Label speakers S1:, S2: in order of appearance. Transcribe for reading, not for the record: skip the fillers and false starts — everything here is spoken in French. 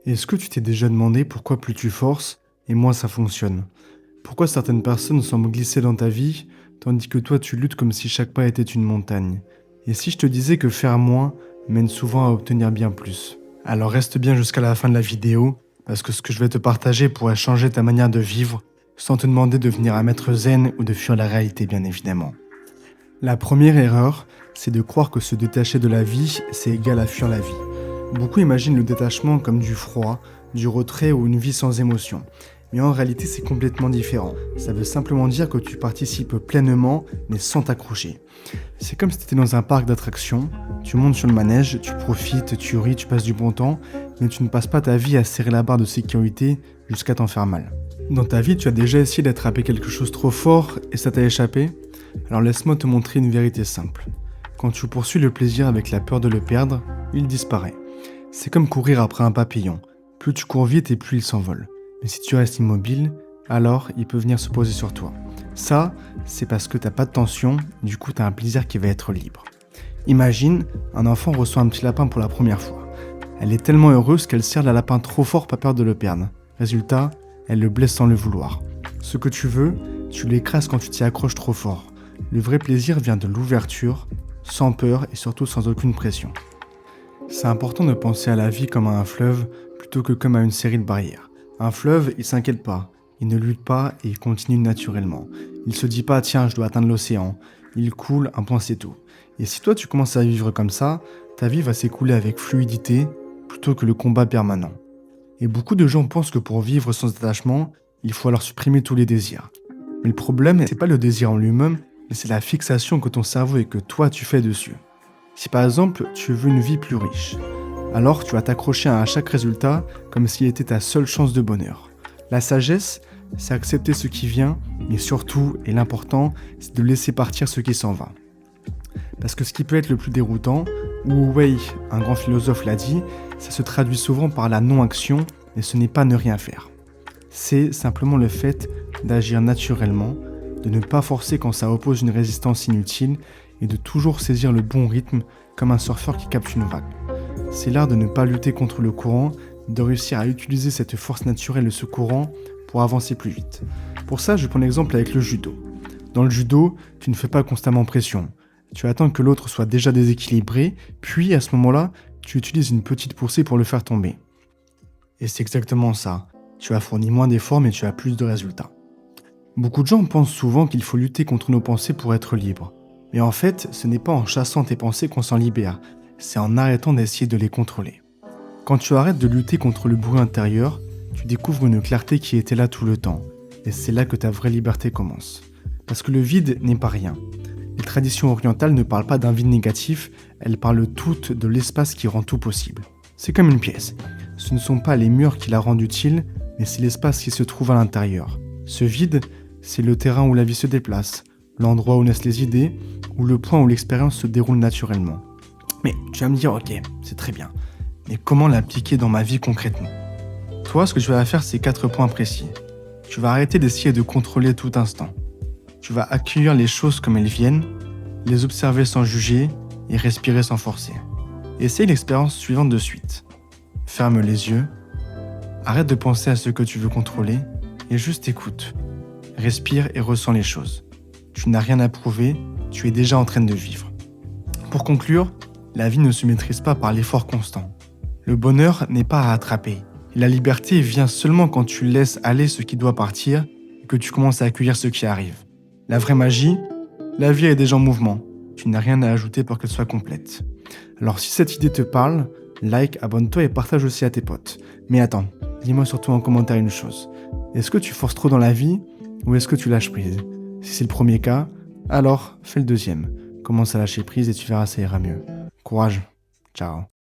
S1: Est-ce que tu t'es déjà demandé pourquoi plus tu forces et moins ça fonctionne? Pourquoi certaines personnes semblent glisser dans ta vie, tandis que toi tu luttes comme si chaque pas était une montagne? Et si je te disais que faire moins mène souvent à obtenir bien plus? Alors reste bien jusqu'à la fin de la vidéo, parce que ce que je vais te partager pourrait changer ta manière de vivre, sans te demander de devenir un maître zen ou de fuir la réalité bien évidemment. La première erreur, c'est de croire que se détacher de la vie, c'est égal à fuir la vie. Beaucoup imaginent le détachement comme du froid, du retrait ou une vie sans émotion. Mais en réalité, c'est complètement différent. Ça veut simplement dire que tu participes pleinement, mais sans t'accrocher. C'est comme si tu étais dans un parc d'attractions, tu montes sur le manège, tu profites, tu ris, tu passes du bon temps, mais tu ne passes pas ta vie à serrer la barre de sécurité jusqu'à t'en faire mal. Dans ta vie, tu as déjà essayé d'attraper quelque chose trop fort et ça t'a échappé? Alors laisse-moi te montrer une vérité simple. Quand tu poursuis le plaisir avec la peur de le perdre, il disparaît. C'est comme courir après un papillon. Plus tu cours vite et plus il s'envole. Mais si tu restes immobile, alors il peut venir se poser sur toi. Ça, c'est parce que t'as pas de tension, du coup t'as un plaisir qui va être libre. Imagine, un enfant reçoit un petit lapin pour la première fois. Elle est tellement heureuse qu'elle serre le lapin trop fort, pas peur de le perdre. Résultat, elle le blesse sans le vouloir. Ce que tu veux, tu l'écrases quand tu t'y accroches trop fort. Le vrai plaisir vient de l'ouverture, sans peur et surtout sans aucune pression. C'est important de penser à la vie comme à un fleuve plutôt que comme à une série de barrières. Un fleuve, il s'inquiète pas, il ne lutte pas et il continue naturellement. Il se dit pas tiens je dois atteindre l'océan, il coule, un point c'est tout. Et si toi tu commences à vivre comme ça, ta vie va s'écouler avec fluidité plutôt que le combat permanent. Et beaucoup de gens pensent que pour vivre sans attachement, il faut alors supprimer tous les désirs. Mais le problème, c'est pas le désir en lui-même, mais c'est la fixation que ton cerveau et que toi tu fais dessus. Si par exemple tu veux une vie plus riche, alors tu vas t'accrocher à chaque résultat comme s'il était ta seule chance de bonheur. La sagesse, c'est accepter ce qui vient, mais surtout, et l'important, c'est de laisser partir ce qui s'en va. Parce que ce qui peut être le plus déroutant, Wu Wei, un grand philosophe l'a dit, ça se traduit souvent par la non-action, et ce n'est pas ne rien faire. C'est simplement le fait d'agir naturellement, de ne pas forcer quand ça oppose une résistance inutile, et de toujours saisir le bon rythme comme un surfeur qui capte une vague. C'est l'art de ne pas lutter contre le courant, de réussir à utiliser cette force naturelle de ce courant pour avancer plus vite. Pour ça, je prends l'exemple avec le judo. Dans le judo, tu ne fais pas constamment pression. Tu attends que l'autre soit déjà déséquilibré, puis à ce moment-là, tu utilises une petite poussée pour le faire tomber. Et c'est exactement ça. Tu as fourni moins d'efforts, mais tu as plus de résultats. Beaucoup de gens pensent souvent qu'il faut lutter contre nos pensées pour être libre. Mais en fait, ce n'est pas en chassant tes pensées qu'on s'en libère, c'est en arrêtant d'essayer de les contrôler. Quand tu arrêtes de lutter contre le bruit intérieur, tu découvres une clarté qui était là tout le temps. Et c'est là que ta vraie liberté commence. Parce que le vide n'est pas rien. Les traditions orientales ne parlent pas d'un vide négatif, elles parlent toutes de l'espace qui rend tout possible. C'est comme une pièce. Ce ne sont pas les murs qui la rendent utile, mais c'est l'espace qui se trouve à l'intérieur. Ce vide, c'est le terrain où la vie se déplace, l'endroit où naissent les idées, ou le point où l'expérience se déroule naturellement. Mais tu vas me dire, ok, c'est très bien, mais comment l'appliquer dans ma vie concrètement? Toi, ce que tu vas faire, c'est 4 points précis. Tu vas arrêter d'essayer de contrôler tout instant. Tu vas accueillir les choses comme elles viennent, les observer sans juger et respirer sans forcer. Essaye l'expérience suivante de suite. Ferme les yeux, arrête de penser à ce que tu veux contrôler et juste écoute. Respire et ressens les choses. Tu n'as rien à prouver, tu es déjà en train de vivre. Pour conclure, la vie ne se maîtrise pas par l'effort constant. Le bonheur n'est pas à attraper. La liberté vient seulement quand tu laisses aller ce qui doit partir et que tu commences à accueillir ce qui arrive. La vraie magie, la vie est déjà en mouvement. Tu n'as rien à ajouter pour qu'elle soit complète. Alors si cette idée te parle, like, abonne-toi et partage aussi à tes potes. Mais attends, dis-moi surtout en commentaire une chose. Est-ce que tu forces trop dans la vie ou est-ce que tu lâches prise? Si c'est le premier cas, alors fais le deuxième. Commence à lâcher prise et tu verras ça ira mieux. Courage. Ciao.